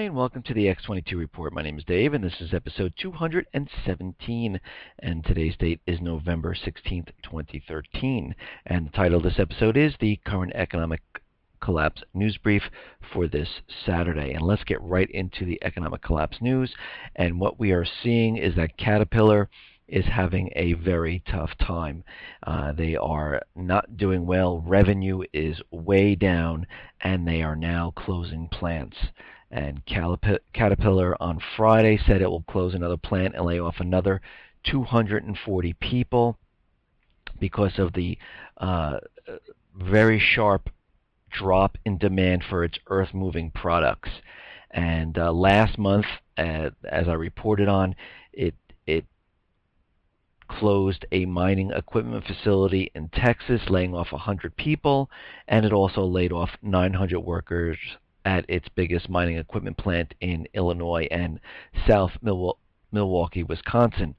and welcome to the X22 Report. My name is Dave, and this is episode 217, and today's date is November 16th, 2013. And the title of this episode is The Current Economic Collapse News Brief for this Saturday. And let's get right into the economic collapse news. And what we are seeing is that Caterpillar is having a very tough time. They are not doing well. Revenue is way down, and they are now closing plants. And Caterpillar on Friday said it will close another plant and lay off another 240 people because of the very sharp drop in demand for its earth-moving products. And last month, as I reported on, it closed a mining equipment facility in Texas, laying off 100 people, and it also laid off 900 workers at its biggest mining equipment plant in Illinois and South Milwaukee, Wisconsin.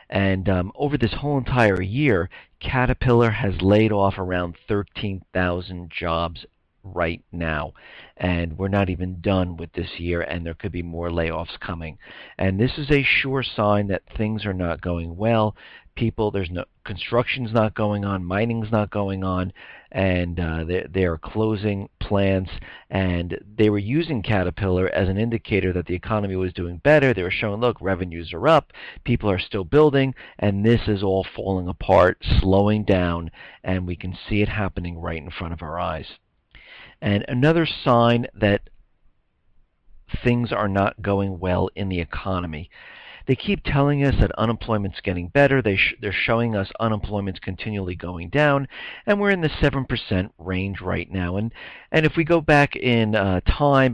And over this whole entire year, Caterpillar has laid off around 13,000 jobs right now, and we're not even done with this year, and there could be more layoffs coming. And this is a sure sign that things are not going well. There's no construction's not going on, mining's not going on, and they are closing plants. And they were using Caterpillar as an indicator that the economy was doing better. They were showing, look, revenues are up, people are still building, and this is all falling apart, slowing down, and we can see it happening right in front of our eyes. And another sign that things are not going well in the economy. They keep telling us that unemployment's getting better. They're showing us unemployment's continually going down, and we're in the 7% range right now. And if we go back in time,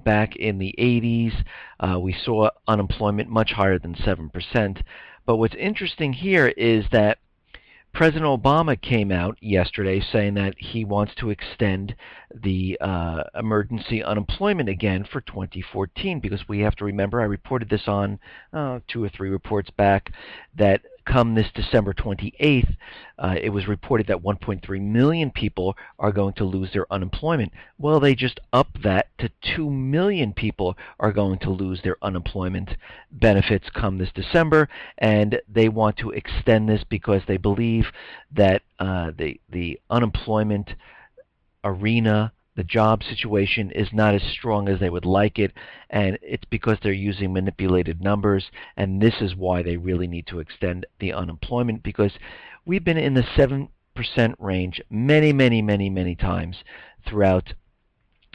back in the 80s, we saw unemployment much higher than 7%. But what's interesting here is that President Obama came out yesterday saying that he wants to extend the emergency unemployment again for 2014, because we have to remember, I reported this on 2 or 3 reports back, that come this December 28th, it was reported that 1.3 million people are going to lose their unemployment. Well, they just upped that to 2 million people are going to lose their unemployment benefits come this December, and they want to extend this because they believe that the unemployment arena, the job situation, is not as strong as they would like it, and it's because they're using manipulated numbers, and this is why they really need to extend the unemployment, because we've been in the 7% range many times throughout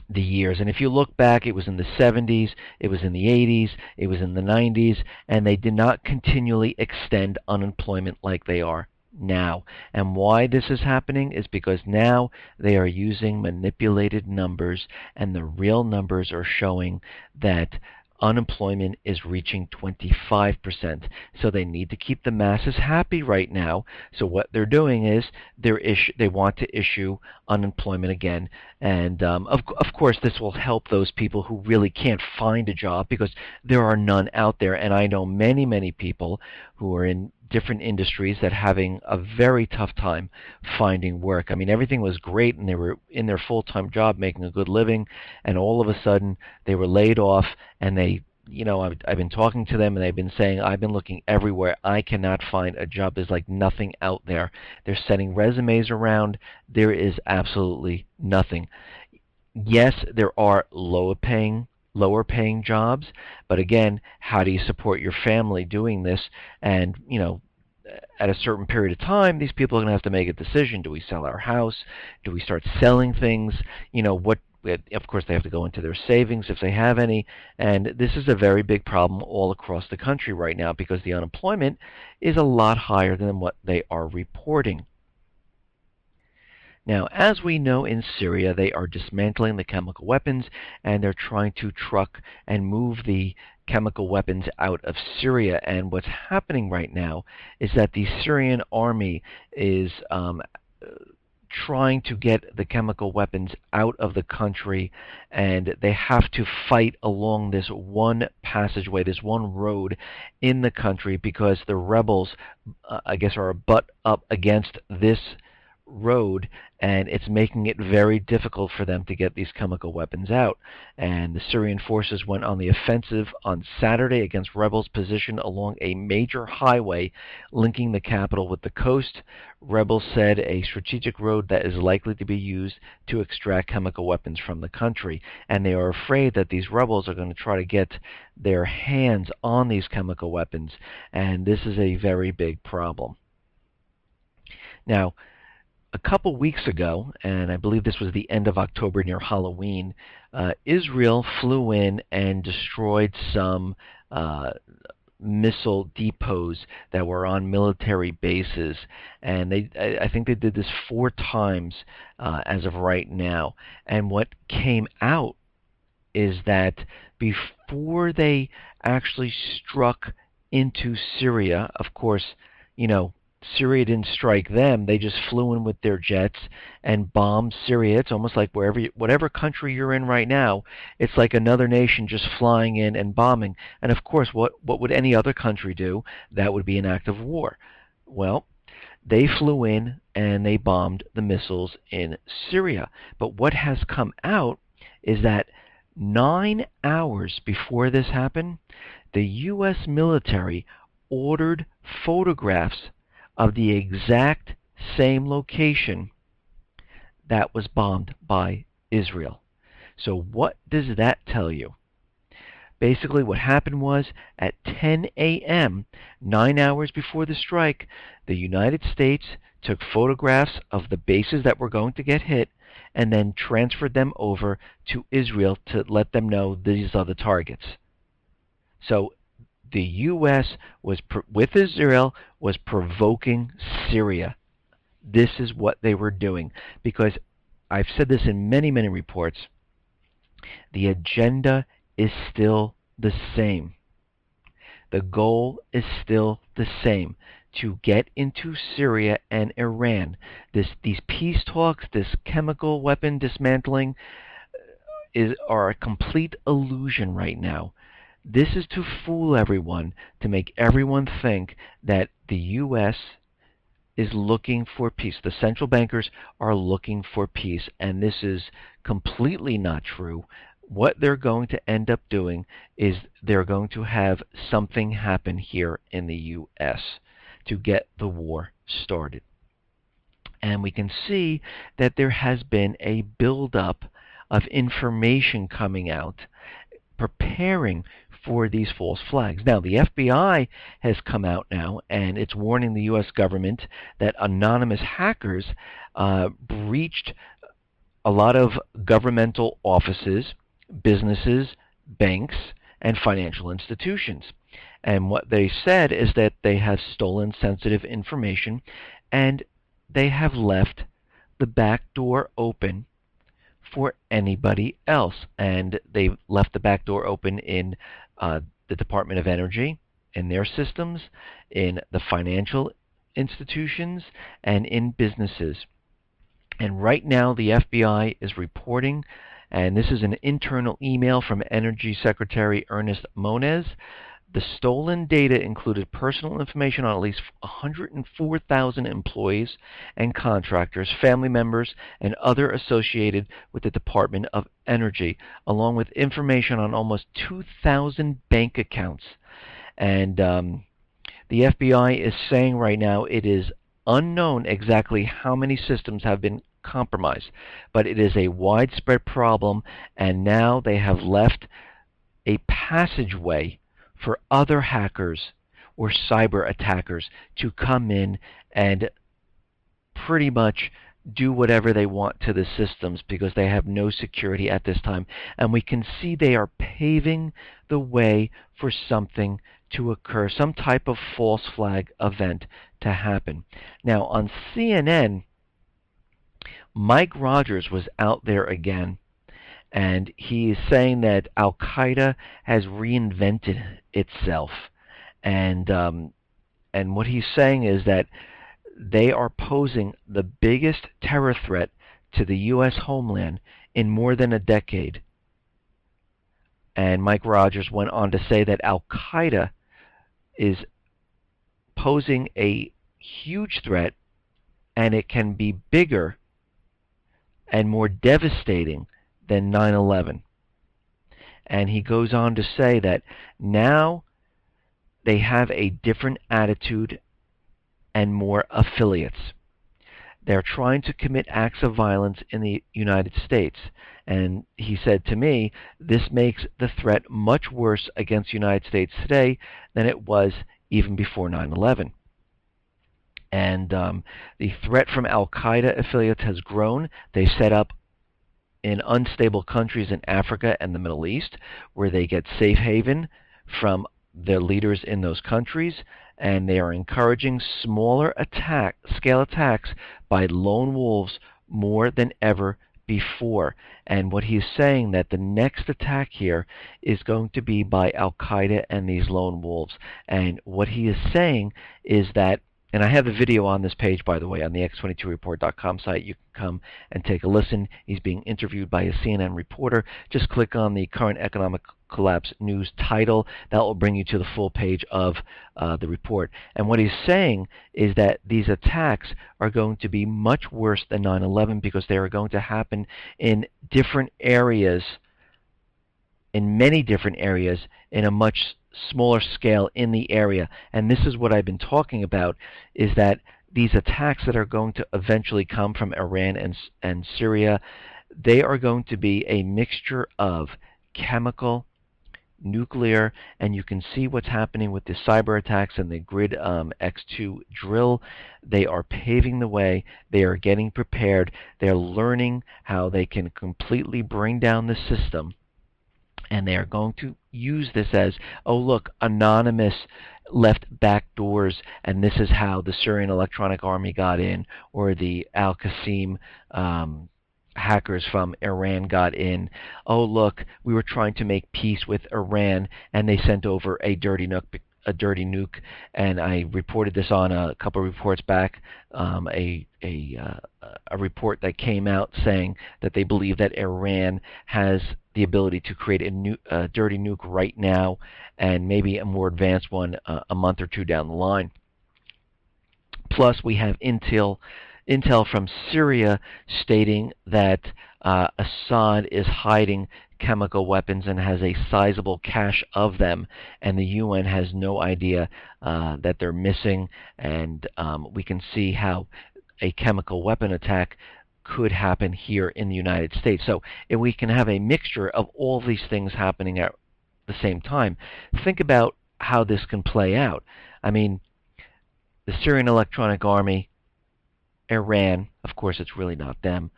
the years. And if you look back, it was in the 70s, it was in the 80s, it was in the 90s, and they did not continually extend unemployment like they are now. And why this is happening is because now they are using manipulated numbers, and the real numbers are showing that unemployment is reaching 25%. So they need to keep the masses happy right now. So what they're doing is they want to issue unemployment again. And of course, this will help those people who really can't find a job, because there are none out there. And I know many people who are in different industries that are having a very tough time finding work. I mean, everything was great, and they were in their full-time job making a good living, and all of a sudden they were laid off, and I've been talking to them, and they've been saying, I've been looking everywhere, I cannot find a job. There's like nothing out there. They're sending resumes around. There is absolutely nothing. Yes, there are lower paying jobs, but again, how do you support your family doing this? And at a certain period of time, these people are going to have to make a decision. Do we sell our house? Do we start selling things? Of course, they have to go into their savings if they have any, and this is a very big problem all across the country right now, because the unemployment is a lot higher than what they are reporting. Now, as we know, in Syria, they are dismantling the chemical weapons, and they're trying to truck and move the chemical weapons out of Syria. And what's happening right now is that the Syrian army is trying to get the chemical weapons out of the country, and they have to fight along this one passageway, this one road in the country, because the rebels, I guess, are butt up against this road, and it's making it very difficult for them to get these chemical weapons out. And the Syrian forces went on the offensive on Saturday against rebels positioned along a major highway linking the capital with the coast. Rebels said a strategic road that is likely to be used to extract chemical weapons from the country. And they are afraid that these rebels are going to try to get their hands on these chemical weapons, and this is a very big problem. Now, a couple weeks ago, and I believe this was the end of October near Halloween, Israel flew in and destroyed some missile depots that were on military bases, and I think they did this 4 times as of right now. And what came out is that before they actually struck into Syria, of course, Syria didn't strike them. They just flew in with their jets and bombed Syria. It's almost like whatever country you're in right now, it's like another nation just flying in and bombing. And of course, what would any other country do? That would be an act of war. Well, they flew in and they bombed the missiles in Syria. But what has come out is that 9 hours before this happened, the U.S. military ordered photographs of the exact same location that was bombed by Israel. So what does that tell you? Basically, what happened was at 10 a.m., 9 hours before the strike, the United States took photographs of the bases that were going to get hit and then transferred them over to Israel to let them know these are the targets. So the U.S. with Israel was provoking Syria. This is what they were doing, because I've said this in many, many reports. The agenda is still the same. The goal is still the same, to get into Syria and Iran. These peace talks, this chemical weapon dismantling are a complete illusion right now. This is to fool everyone, to make everyone think that the U.S. is looking for peace. The central bankers are looking for peace, and this is completely not true. What they're going to end up doing is they're going to have something happen here in the U.S. to get the war started. And we can see that there has been a buildup of information coming out, preparing for these false flags. Now, the FBI has come out now, and it's warning the U.S. government that anonymous hackers breached a lot of governmental offices, businesses, banks, and financial institutions. And what they said is that they have stolen sensitive information, and they have left the back door open for anybody else. And they've left the back door open in the Department of Energy, in their systems, in the financial institutions, and in businesses. And right now the FBI is reporting, and this is an internal email from Energy Secretary Ernest Moniz. The stolen data included personal information on at least 104,000 employees and contractors, family members, and other associated with the Department of Energy, along with information on almost 2,000 bank accounts. And the FBI is saying right now it is unknown exactly how many systems have been compromised, but it is a widespread problem, and now they have left a passageway for other hackers or cyber attackers to come in and pretty much do whatever they want to the systems, because they have no security at this time. And we can see they are paving the way for something to occur, some type of false flag event to happen. Now, on CNN, Mike Rogers was out there again, and he is saying that Al-Qaeda has reinvented itself. And what he's saying is that they are posing the biggest terror threat to the U.S. homeland in more than a decade. And Mike Rogers went on to say that Al-Qaeda is posing a huge threat and it can be bigger and more devastating than 9/11. And he goes on to say that now they have a different attitude and more affiliates. They're trying to commit acts of violence in the United States. And he said to me, this makes the threat much worse against the United States today than it was even before 9/11. And the threat from Al-Qaeda affiliates has grown. They set up in unstable countries in Africa and the Middle East, where they get safe haven from their leaders in those countries, and they are encouraging smaller scale attacks by lone wolves more than ever before. And what he's saying that the next attack here is going to be by Al-Qaeda and these lone wolves. And what he is saying is that, and I have the video on this page, by the way, on the x22report.com site. You can come and take a listen. He's being interviewed by a CNN reporter. Just click on the current economic collapse news title. That will bring you to the full page of the report. And what he's saying is that these attacks are going to be much worse than 9/11 because they are going to happen in different areas, in many different areas, in a much smaller scale in the area. And this is what I've been talking about, is that these attacks that are going to eventually come from Iran and Syria, they are going to be a mixture of chemical, nuclear, and you can see what's happening with the cyber attacks and the Grid X2 drill. They are paving the way. They are getting prepared. They're learning how they can completely bring down the system. And they are going to use this as, oh look, anonymous left back doors, and this is how the Syrian Electronic Army got in, or the Al-Qasim hackers from Iran got in. Oh look, we were trying to make peace with Iran, and they sent over a dirty nuke. And I reported this on a couple of reports back, a report that came out saying that they believe that Iran has the ability to create a dirty nuke right now, and maybe a more advanced one a month or two down the line. Plus, we have intel from Syria stating that Assad is hiding chemical weapons and has a sizable cache of them, and the UN has no idea that they're missing. And we can see how a chemical weapon attack could happen here in the United States. So if we can have a mixture of all these things happening at the same time, think about how this can play out. I mean, the Syrian Electronic Army, Iran, of course it's really not them,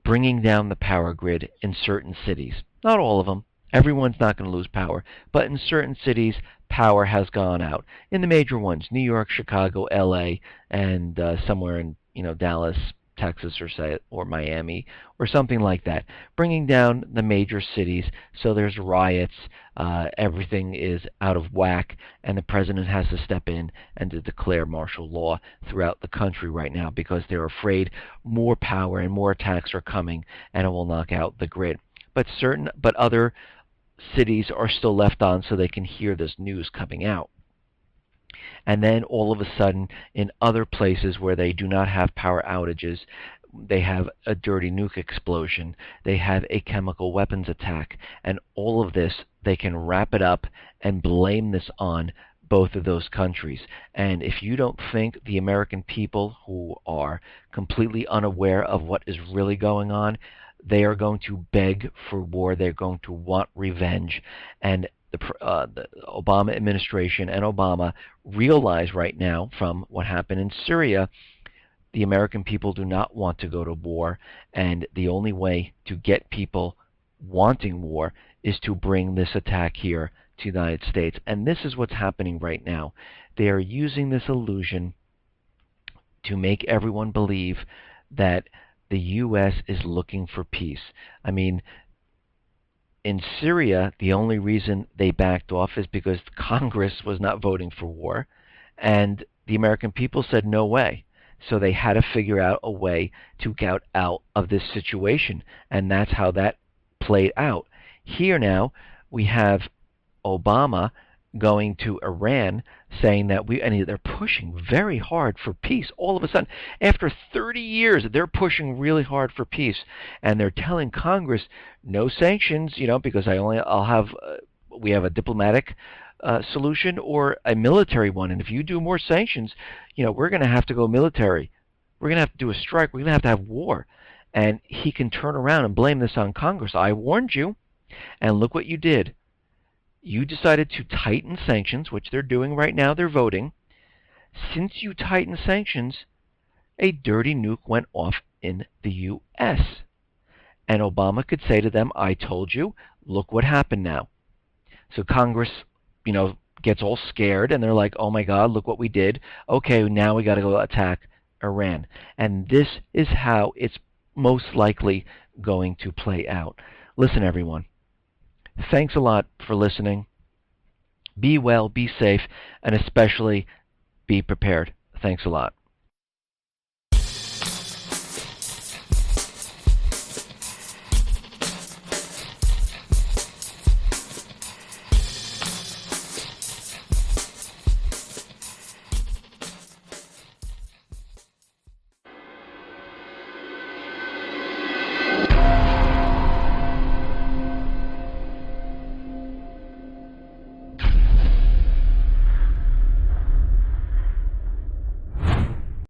bringing down the power grid in certain cities. Not all of them. Everyone's not going to lose power. But in certain cities, power has gone out. In the major ones, New York, Chicago, L.A., and somewhere in Dallas, Texas, or Miami, or something like that, bringing down the major cities. So there's riots, everything is out of whack, and the president has to step in and to declare martial law throughout the country right now because they're afraid more power and more attacks are coming, and it will knock out the grid. But other cities are still left on so they can hear this news coming out. And then all of a sudden, in other places where they do not have power outages, they have a dirty nuke explosion, they have a chemical weapons attack, and all of this, they can wrap it up and blame this on both of those countries. And if you don't think the American people, who are completely unaware of what is really going on, they are going to beg for war, they're going to want revenge. And the Obama administration and Obama realize right now from what happened in Syria, the American people do not want to go to war, and the only way to get people wanting war is to bring this attack here to the United States. And this is what's happening right now. They are using this illusion to make everyone believe that the U.S. is looking for peace. I mean, in Syria, the only reason they backed off is because Congress was not voting for war, and the American people said no way. So they had to figure out a way to get out of this situation, and that's how that played out. Here now, we have Obama going to Iran saying that and they're pushing very hard for peace. All of a sudden, after 30 years, they're pushing really hard for peace, and they're telling Congress no sanctions, because I'll have we have a diplomatic solution or a military one, and if you do more sanctions, we're going to have to go military. We're going to have to do a strike. We're going to have war. And he can turn around and blame this on Congress. I warned you, and look what you did. You decided to tighten sanctions, which they're doing right now. They're voting. Since you tightened sanctions, a dirty nuke went off in the U.S. And Obama could say to them, I told you, look what happened now. So Congress, gets all scared, and they're like, oh my God, look what we did. Okay, now we got to go attack Iran. And this is how it's most likely going to play out. Listen, everyone. Thanks a lot for listening. Be well, be safe, and especially be prepared. Thanks a lot.